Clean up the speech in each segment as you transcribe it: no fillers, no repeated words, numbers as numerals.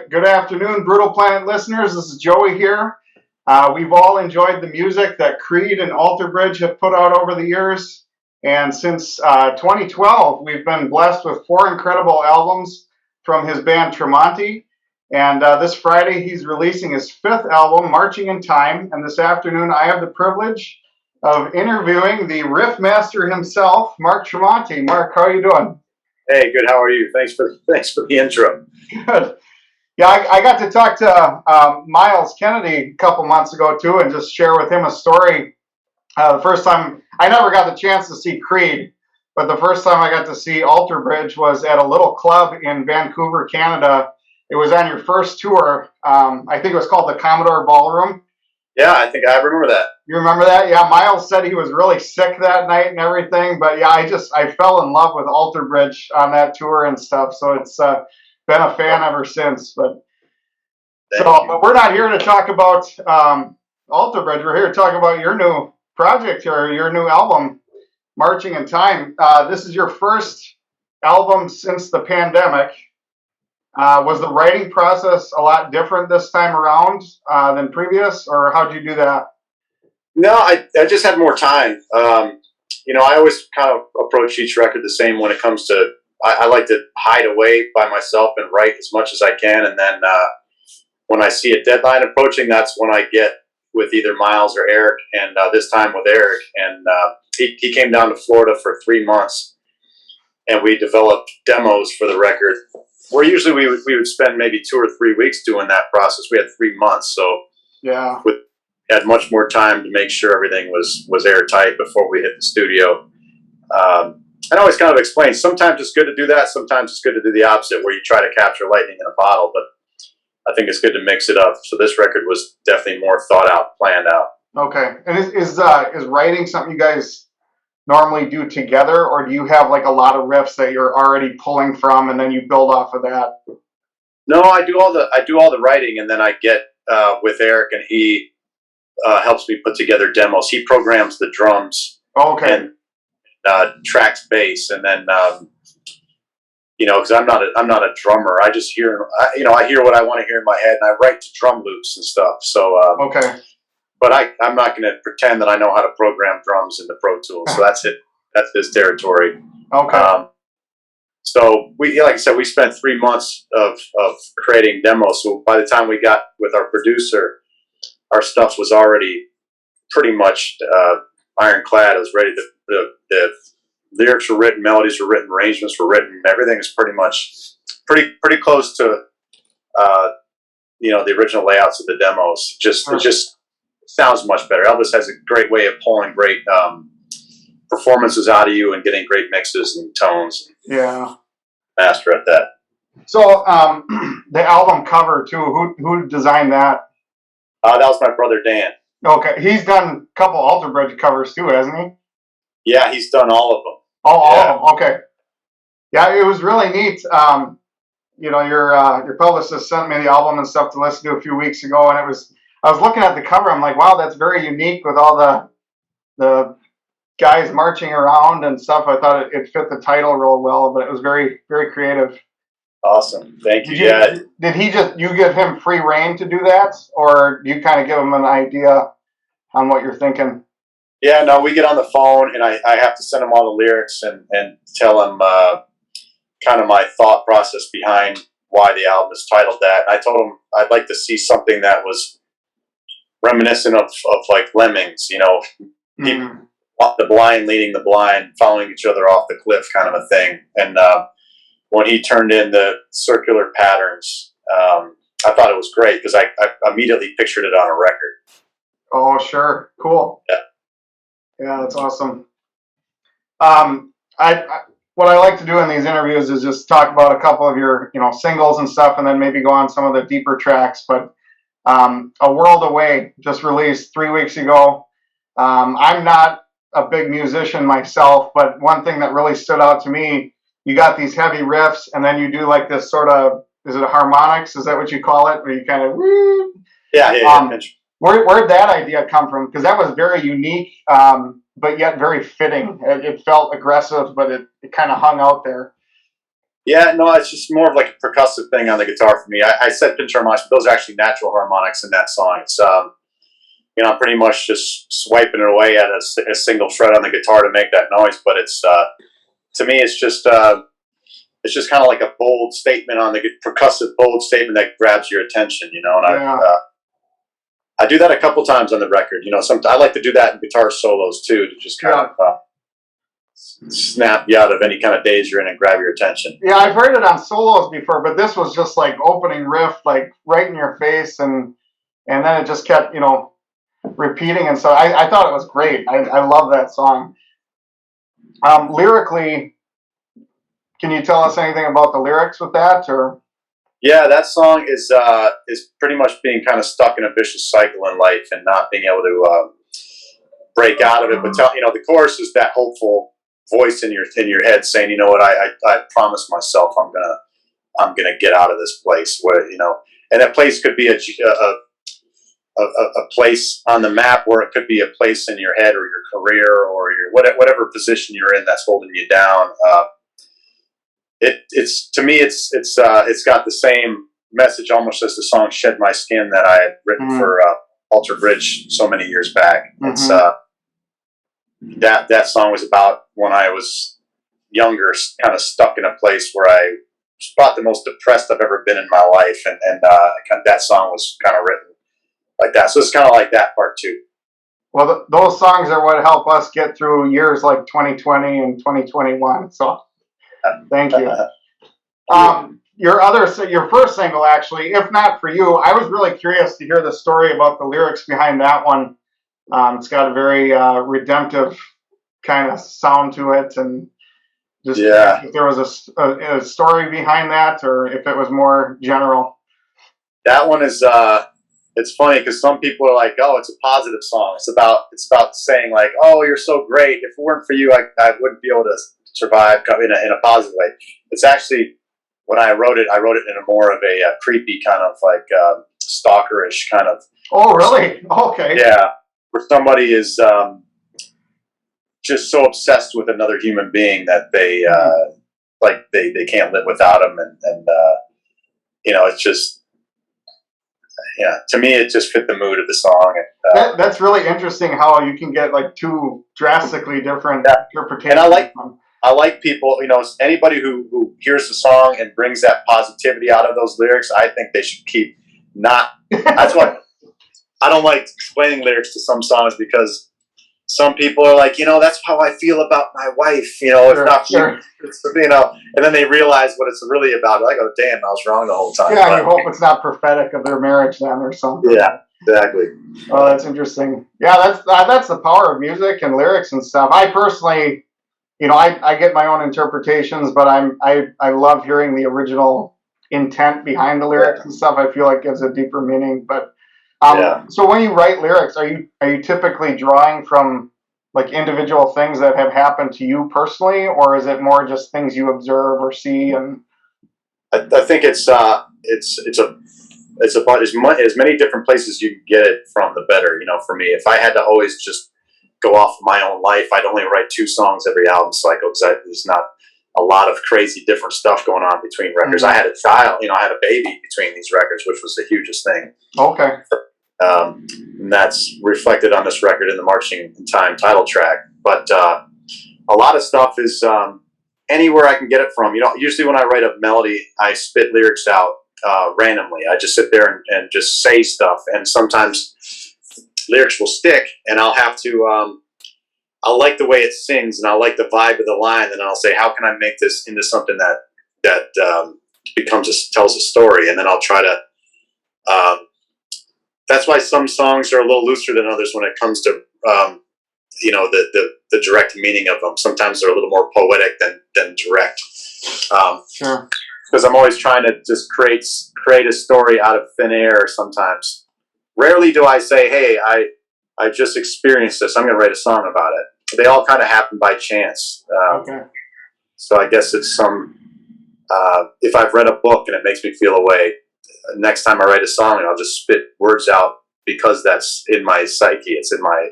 Good afternoon, Brutal Planet listeners. This is Joey here. We've all enjoyed the music that Creed and Alter Bridge have put out over the years. And since 2012, we've been blessed with 4 incredible albums from his band Tremonti. And this Friday, he's releasing his 5th album, Marching in Time. And this afternoon, I have the privilege of interviewing the riff master himself, Mark Tremonti. Mark, how are you doing? Hey, good. How are you? Thanks for the intro. Good. Yeah, I got to talk to Miles Kennedy a couple months ago too, and just share with him a story. The first time I never got the chance to see Creed, but the first time I got to see Alter Bridge was at a little club in Vancouver, Canada. It was on your first tour. I think it was called the Commodore Ballroom. Yeah, I think I remember that. You remember that? Yeah, Miles said he was really sick that night and everything, but yeah, I fell in love with Alter Bridge on that tour and stuff. So it's been a fan ever since. But we're not here to talk about Alter Bridge. We're here to talk about your new project or your new album, Marching in Time. This is your first album since the pandemic. Was the writing process a lot different this time around than previous, or how'd you do that? No, I just had more time. I always kind of approach each record the same when it comes to, I like to hide away by myself and write as much as I can. And then when I see a deadline approaching, that's when I get with either Miles or Eric, and this time with Eric. And he came down to Florida for 3 months, and we developed demos for the record. Where usually we would spend maybe 2 or 3 weeks doing that process. We had 3 months, so yeah, we had much more time to make sure everything was airtight before we hit the studio. I always kind of explain, sometimes it's good to do that, sometimes it's good to do the opposite, where you try to capture lightning in a bottle, but I think it's good to mix it up. So this record was definitely more thought out, planned out. Okay. And is writing something you guys normally do together, or do you have like a lot of riffs that you're already pulling from and then you build off of that? No, I do all the writing, and then I get with Eric, and he helps me put together demos. He programs the drums. Okay. And tracks bass, and then because I'm not a drummer. I just hear I hear what I want to hear in my head, and I write to drum loops and stuff. So okay. But I'm not going to pretend that I know how to program drums in the Pro Tools. So that's it. That's his territory. Okay. So like I said, we spent 3 months of creating demos. So by the time we got with our producer, our stuff was already pretty much ironclad. It was ready. The lyrics were written, melodies were written, arrangements were written. Everything is pretty much pretty close to the original layouts of the demos. It just sounds much better. Elvis has a great way of pulling great performances out of you and getting great mixes and tones. Yeah. Master at that. So the album cover too, who designed that? That was my brother Dan. Okay. He's done a couple Alter Bridge covers too, hasn't he? Yeah, he's done all of them. Oh, all of them. Okay. Yeah, it was really neat. Your publicist sent me the album and stuff to listen to a few weeks ago, and I was looking at the cover. I'm like, wow, that's very unique with all the guys marching around and stuff. I thought it fit the title real well, but it was very, very creative. Awesome. Thank you. Did you give him free reign to do that, or do you kind of give him an idea on what you're thinking? Yeah, no, we get on the phone, and I have to send him all the lyrics and tell him kind of my thought process behind why the album is titled that. And I told him I'd like to see something that was reminiscent of like Lemmings, people, the blind leading the blind, following each other off the cliff kind of a thing. And when he turned in the circular patterns, I thought it was great because I immediately pictured it on a record. Oh, sure. Cool. Yeah. Yeah, that's awesome. What I like to do in these interviews is just talk about a couple of your, singles and stuff, and then maybe go on some of the deeper tracks. But A World Away just released 3 weeks ago. I'm not a big musician myself, but one thing that really stood out to me, you got these heavy riffs, and then you do like this sort of, is it a harmonics? Is that what you call it? Where you kind of, yeah. Where'd that idea come from? Because that was very unique, but yet very fitting. It felt aggressive, but it kind of hung out there. Yeah, no, it's just more of like a percussive thing on the guitar for me. I said pinch harmonics, but those are actually natural harmonics in that song. It's I'm pretty much just swiping it away at a single fret on the guitar to make that noise. But it's to me, it's just kind of like a bold statement on the percussive bold statement that grabs your attention. And Yeah. I do that a couple times on the record. I like to do that in guitar solos too, to just kind of snap you out of any kind of daze you're in and grab your attention. Yeah, I've heard it on solos before, but this was just like opening riff, like right in your face, and then it just kept, repeating, and so I thought it was great. I love that song. Lyrically, can you tell us anything about the lyrics with that, or? Yeah, that song is pretty much being kind of stuck in a vicious cycle in life and not being able to break out of it. But the chorus is that hopeful voice in your head saying, you know what, I promised myself I'm gonna get out of this place where and that place could be a place on the map, where it could be a place in your head or your career or your whatever position you're in that's holding you down. It's to me it's got the same message almost as the song "Shed My Skin" that I had written for Alter Bridge so many years back. It's that song was about when I was younger, kind of stuck in a place where I was about the most depressed I've ever been in my life, and that song was kind of written like that. So it's kind of like that part too. Well, those songs are what help us get through years like 2020 and 2021. So thank you. Your first single, actually, if not for you, I was really curious to hear the story about the lyrics behind that one. It's got a very redemptive kind of sound to it, and just if there was a story behind that, or if it was more general. That one is it's funny because some people are like, oh, it's a positive song. It's about saying like, oh, you're so great. If it weren't for you, I wouldn't be able to survive in a positive way. It's actually, when I wrote it in a more of a creepy kind of like stalkerish kind of. Oh, really? Okay. Yeah, where somebody is just so obsessed with another human being that they they can't live without him, and it's just. Yeah, to me, it just fit the mood of the song. And, that's really interesting how you can get like two drastically different interpretations. And I like people, anybody who hears the song and brings that positivity out of those lyrics, I think they should keep not. That's why I don't like explaining lyrics to some songs, because some people are like, that's how I feel about my wife, it's not, and then they realize what it's really about. Like, oh, damn, I was wrong the whole time. Yeah, you hope it's not prophetic of their marriage then or something. Yeah, exactly. Oh, that's interesting. Yeah, that's the power of music and lyrics and stuff. I personally, I get my own interpretations, but I love hearing the original intent behind the lyrics and stuff. I feel like gives a deeper meaning. But so when you write lyrics, are you typically drawing from like individual things that have happened to you personally, or is it more just things you observe or see? And I think it's about as many different places you can get it from, the better. For me, if I had to always just go off of my own life, I'd only write 2 songs every album cycle, because there's not a lot of crazy different stuff going on between records. I had a child, I had a baby between these records, which was the hugest thing. Okay. And that's reflected on this record in the Marching in Time title track. But a lot of stuff is anywhere I can get it from. Usually when I write a melody, I spit lyrics out randomly. I just sit there and just say stuff, and sometimes lyrics will stick, and I'll have to I'll like the way it sings, and I'll like the vibe of the line, and I'll say, how can I make this into something that tells a story? And then I'll try to that's why some songs are a little looser than others when it comes to the direct meaning of them. Sometimes they're a little more poetic than direct. Sure. Because I'm always trying to just create a story out of thin air. Sometimes, rarely do I say, "Hey, I just experienced this. I'm going to write a song about it." They all kind of happen by chance. Okay. So I guess it's if I've read a book and it makes me feel a way, next time I write a song, I'll just spit words out because that's in my psyche. It's in my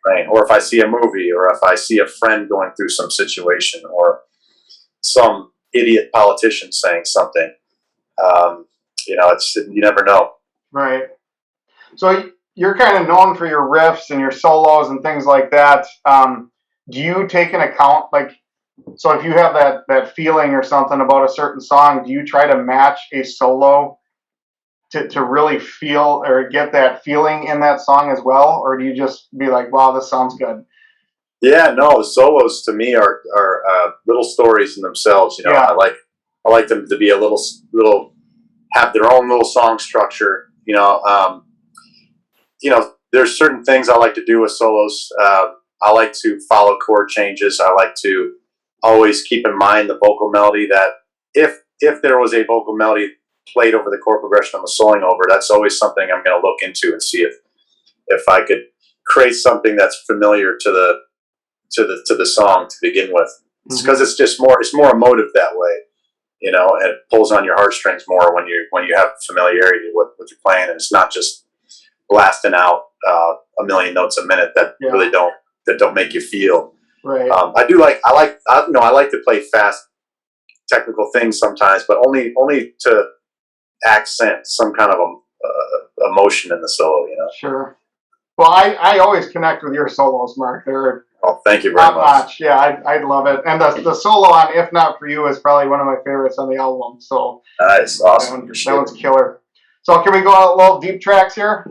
brain. Or if I see a movie, or if I see a friend going through some situation, or some idiot politician saying something. You never know. Right. So you're kind of known for your riffs and your solos and things like that. Do you take an account, like, so if you have that feeling or something about a certain song, do you try to match a solo to really feel or get that feeling in that song as well? Or do you just be like, wow, this sounds good? Yeah, no, solos to me are little stories in themselves. Yeah. I like them to be a little have their own little song structure. There's certain things I like to do with solos. I like to follow chord changes. I like to always keep in mind the vocal melody. That if there was a vocal melody played over the chord progression I'm soloing over, that's always something I'm going to look into and see if I could create something that's familiar to the song to begin with. It's because it's more emotive that way, and it pulls on your heartstrings more when you have familiarity with what you're playing, and it's not just blasting out a million notes a minute that really don't make you feel. Right. I like to play fast technical things sometimes, but only to accent some kind of emotion in the solo. Sure. Well, I always connect with your solos, Mark. They're thank you very much. Yeah, I love it. And the solo on "If Not For You" is probably one of my favorites on the album. So nice, awesome. That one's killer. So can we go a little deep tracks here?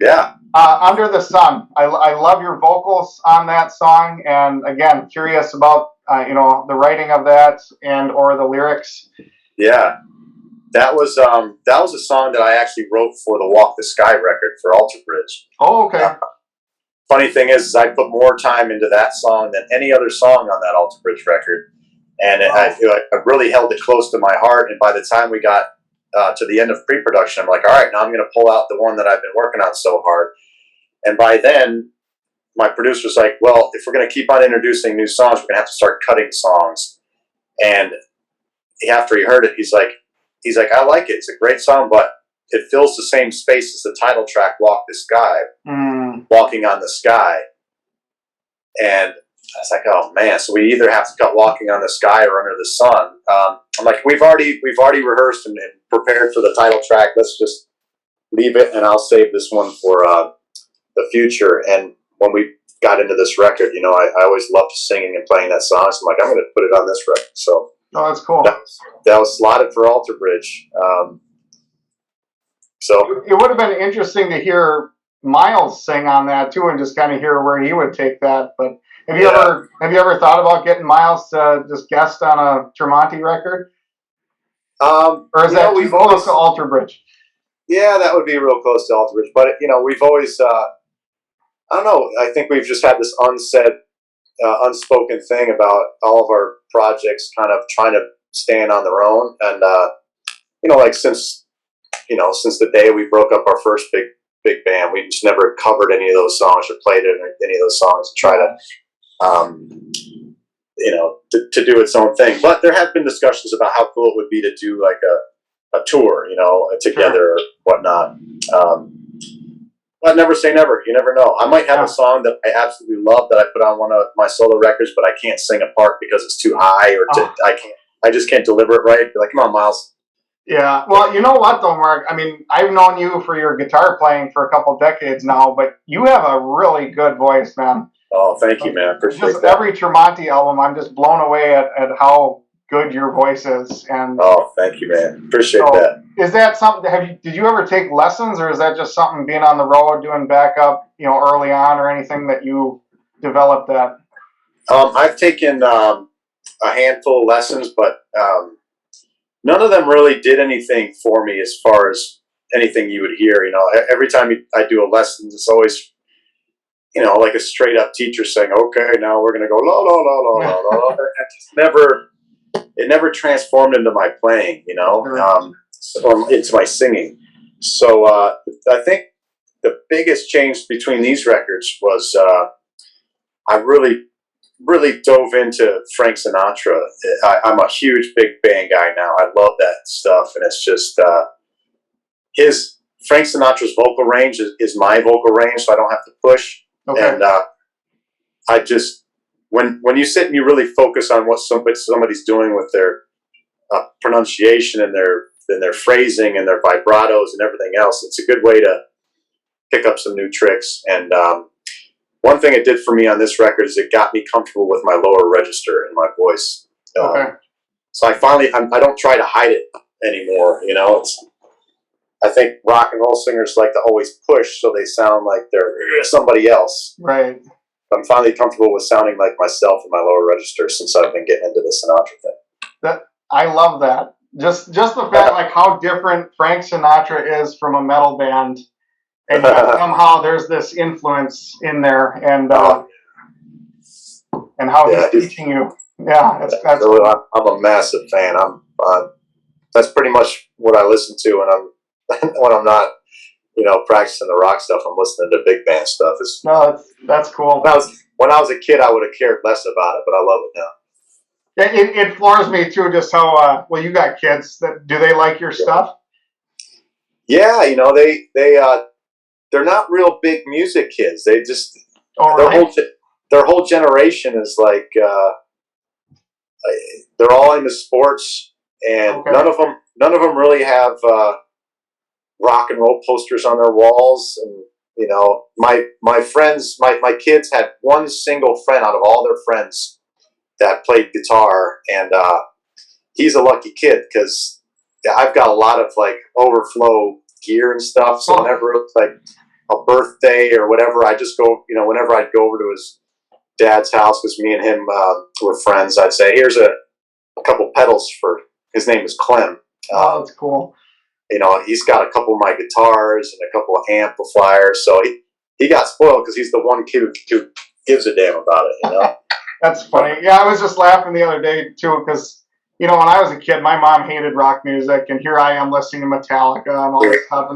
Yeah. "Under the Sun." I love your vocals on that song, and again, curious about the writing of that and or the lyrics. Yeah. That was a song that I actually wrote for the Walk the Sky record for Alter Bridge. Oh, okay. Funny thing is I put more time into that song than any other song on that Alter Bridge record, and I feel like I really held it close to my heart. And by the time we got to the end of pre-production, I'm like, all right, now I'm going to pull out the one that I've been working on so hard. And by then, my producer's like, well, if we're going to keep on introducing new songs, we're going to have to start cutting songs. And after he heard it, he's like, I like it. It's a great song, but it fills the same space as the title track, "Walk the Sky," walking on the sky. And I was like, oh man, so we either have to cut "Walking on the Sky" or "Under the Sun." I'm like, we've already rehearsed and prepared for the title track. Let's just leave it, and I'll save this one for the future. And when we got into this record, I always loved singing and playing that song. So I'm like, I'm going to put it on this record. So that's cool. That was slotted for Alter Bridge. So it would have been interesting to hear Miles sing on that too, and just kind of hear where he would take that. But have you ever thought about getting Miles to just guest on a Tremonti record? Or is that too close to Alter Bridge? Yeah, that would be real close to Alter Bridge. But we've always, I don't know. I think we've just had this unspoken thing about all of our projects kind of trying to stand on their own, and since the day we broke up our first big band, we just never covered any of those songs or played any of those songs to try to to do its own thing. But there have been discussions about how cool it would be to do like a tour, together or whatnot. But never say never. You never know. I might have a song that I absolutely love that I put on one of my solo records, but I can't sing a part because it's too high, or I just can't deliver it right. Be like, come on, Miles. Yeah. Well, you know what though, Mark? I mean, I've known you for your guitar playing for a couple decades now, but you have a really good voice, man. Oh, thank you, man. Appreciate that. Every Tremonti album, I'm just blown away at how good your voice is. And thank you, man. Appreciate that. Is that something? Did you ever take lessons, or is that just something being on the road, doing backup, early on, or anything that you developed that? I've taken a handful of lessons, but none of them really did anything for me as far as anything you would hear. Every time I do a lesson, it's always like a straight up teacher saying, "Okay, now we're gonna go la la la la la la." It never transformed into my playing, or into my singing. So I think the biggest change between these records was I really dove into Frank Sinatra. I'm a huge big band guy now. I love that stuff, and it's just Frank Sinatra's vocal range is my vocal range, so I don't have to push. Okay. And I just when you sit and you really focus on what somebody's doing with their pronunciation and their phrasing and their vibratos and everything else. It's a good way to pick up some new tricks. And one thing it did for me on this record is it got me comfortable with my lower register in my voice. Okay. So I don't try to hide it anymore. You know, I think rock and roll singers like to always push so they sound like they're somebody else. Right. I'm finally comfortable with sounding like myself in my lower register since I've been getting into the Sinatra thing. I love that. Just the fact like how different Frank Sinatra is from a metal band, and yet somehow there's this influence in there, and how he's teaching you. Yeah, that's so I'm a massive fan. That's pretty much what I listen to when I'm not, practicing the rock stuff. I'm listening to big band stuff. That's cool. When I was a kid, I would have cared less about it, but I love it now. It floors me too, just how well you got kids. Do they like your stuff? Yeah, they're not real big music kids. They just their whole generation is like they're all into sports, and none of them really have rock and roll posters on their walls. And my friends, my kids had one single friend out of all their friends that played guitar, and he's a lucky kid because I've got a lot of like overflow gear and stuff. So whenever it's like a birthday or whatever, I just go, whenever I'd go over to his dad's house, because me and him were friends, I'd say, here's a couple pedals for, his name is Clem. That's cool. He's got a couple of my guitars and a couple of amplifiers. So he got spoiled because he's the one kid who gives a damn about it, That's funny. Yeah, I was just laughing the other day too because when I was a kid, my mom hated rock music, and here I am listening to Metallica and all this stuff.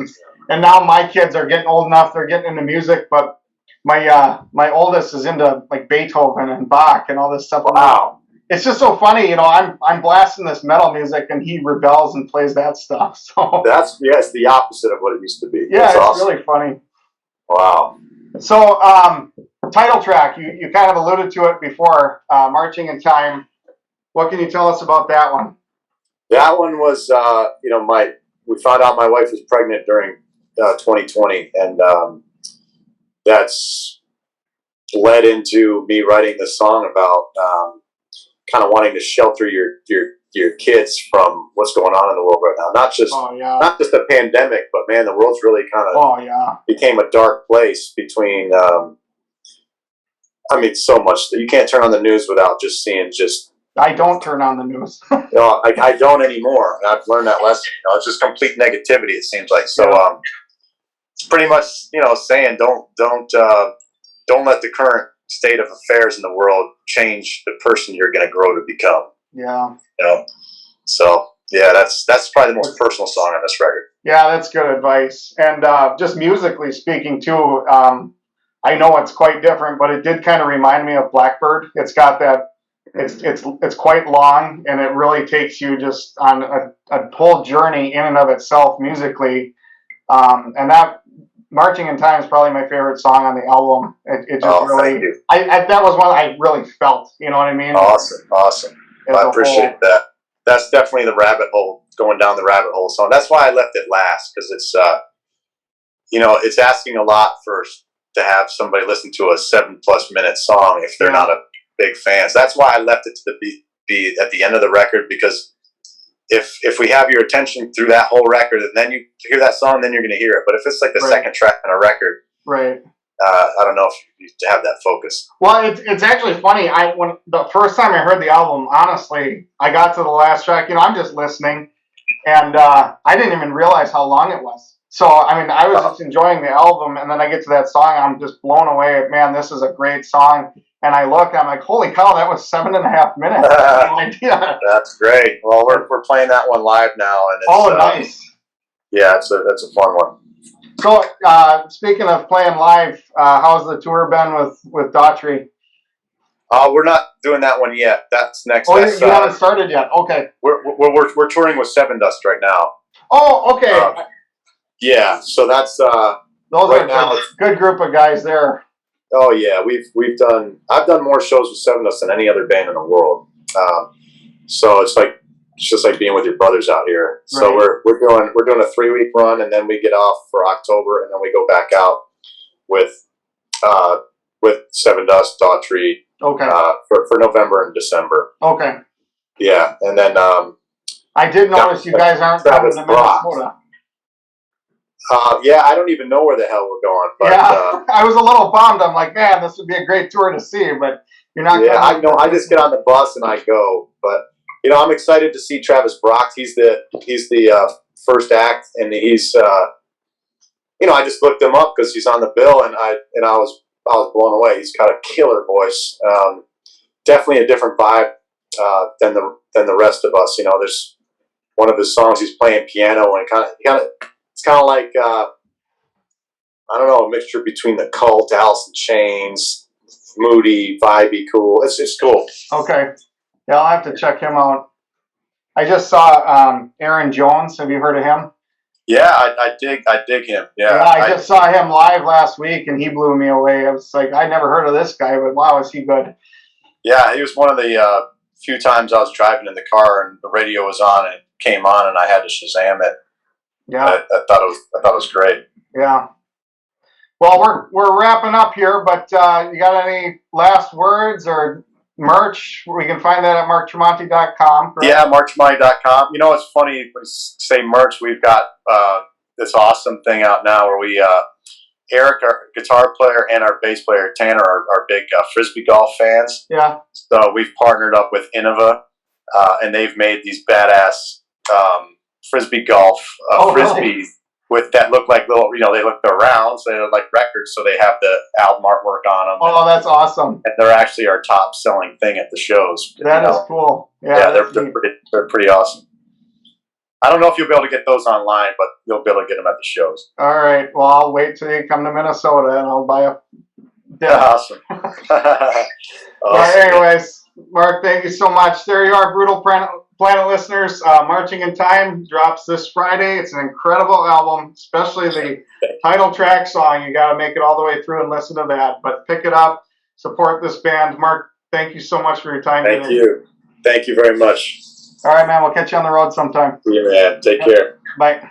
And now my kids are getting old enough; they're getting into music. But my oldest is into like Beethoven and Bach and all this stuff. Wow! It's just so funny, I'm blasting this metal music, and he rebels and plays that stuff. So it's the opposite of what it used to be. Yeah, it's awesome. really funny. Wow. So, title track, you kind of alluded to it before, Marching in Time. What can you tell us about that one? That one was, we found out my wife was pregnant during 2020, and that's led into me writing this song about kind of wanting to shelter your kids from what's going on in the world right now. Not just a pandemic, but man, the world's really kind of became a dark place between. So much that you can't turn on the news without just seeing I don't turn on the news. I don't anymore. I've learned that lesson. It's just complete negativity. It seems like so. It's pretty much saying don't let the current state of affairs in the world change the person you're going to grow to become. Yeah. So yeah, that's probably the most personal song on this record. Yeah, that's good advice. And just musically speaking too, I know it's quite different, but it did kind of remind me of Blackbird. It's got that. It's quite long, and it really takes you just on a whole journey in and of itself musically. And that Marching in Time is probably my favorite song on the album. It just really, that was one I really felt. You know what I mean? Awesome. I appreciate that. That's definitely the rabbit hole, going down the rabbit hole song. That's why I left it last, because it's it's asking a lot to have somebody listen to a 7+ minute song if they're not a big fan. So that's why I left it to be at the end of the record, because if we have your attention through that whole record and then you hear that song, then you're going to hear it. But if it's like the second track on a record, right? I don't know if you have that focus. Well, it's actually funny. When the first time I heard the album, honestly, I got to the last track. I'm just listening, and I didn't even realize how long it was. So, I was just enjoying the album, and then I get to that song, I'm just blown away. Man, this is a great song. And I look, I'm like, holy cow, that was 7.5 minutes. I had no idea. That's great. Well, we're playing that one live now, and it's, nice. Yeah, that's a fun one. So, speaking of playing live, how's the tour been with Daughtry? We're not doing that one yet. That's next. Oh, you haven't started yet. Okay. We're touring with Seven Dust right now. Oh, okay. Yeah, so that's those right are now. Good group of guys there. Oh yeah, I've done more shows with Seven Dust than any other band in the world. So it's like it's just like being with your brothers out here. So Right. we're doing a 3-week run, and then we get off for October, and then we go back out with Seven Dust, Daughtry, Okay. for November and December. Okay. Yeah, and then I did notice you guys aren't coming Travis to Brock. Minnesota. Yeah, I don't even know where the hell we're going. But, Yeah, I was a little bummed. I'm like, man, this would be a great tour to see, but you're not. Yeah, I know. I just get on the bus and I go. But you know, I'm excited to see Travis Brock. He's the first act, and he's you know, I just looked him up because he's on the bill, and I was blown away. He's got a killer voice. Definitely a different vibe than the rest of us. You know, there's one of his songs he's playing piano, and it's kind of like I don't know, a mixture between the Cult, Alice in Chains, moody, vibey, cool. It's just cool. Okay, yeah, I'll have to check him out. I just saw Aaron Jones. Have you heard of him? Yeah, I dig him. Yeah, I just saw him live last week, and he blew me away. I was like, I never heard of this guy, but wow, is he good? Yeah, he was one of the few times I was driving in the car and the radio was on and it came on and I had to Shazam it. Yeah, I thought it was great. Yeah. Well, we're wrapping up here, but you got any last words or merch? We can find that at marktremonti.com. Yeah, marktremonti.com. You know, it's funny when you say merch. We've got this awesome thing out now where we Eric, our guitar player, and our bass player Tanner are big frisbee golf fans. Yeah. So we've partnered up with Innova, and they've made these badass frisbee golf frisbees. Really? With that look like little, you know, they're round, so they look like records, so they have the album artwork on them. Oh, that's awesome. And they're actually our top selling thing at the shows. That is cool. Yeah, they're pretty awesome. I don't know if you'll be able to get those online, but you'll be able to get them at the shows. All right. Well, I'll wait till you come to Minnesota and I'll buy a disc. Awesome. Awesome. Well, anyways, Mark, thank you so much. There you are, Brutal Planet listeners. Marching in Time drops this Friday. It's an incredible album, especially the title track song. You got to make it all the way through and listen to that. But pick it up, support this band. Mark, thank you so much for your time today. Thank you. Thank you very much. All right, man. We'll catch you on the road sometime. See you, man. Take care. Bye.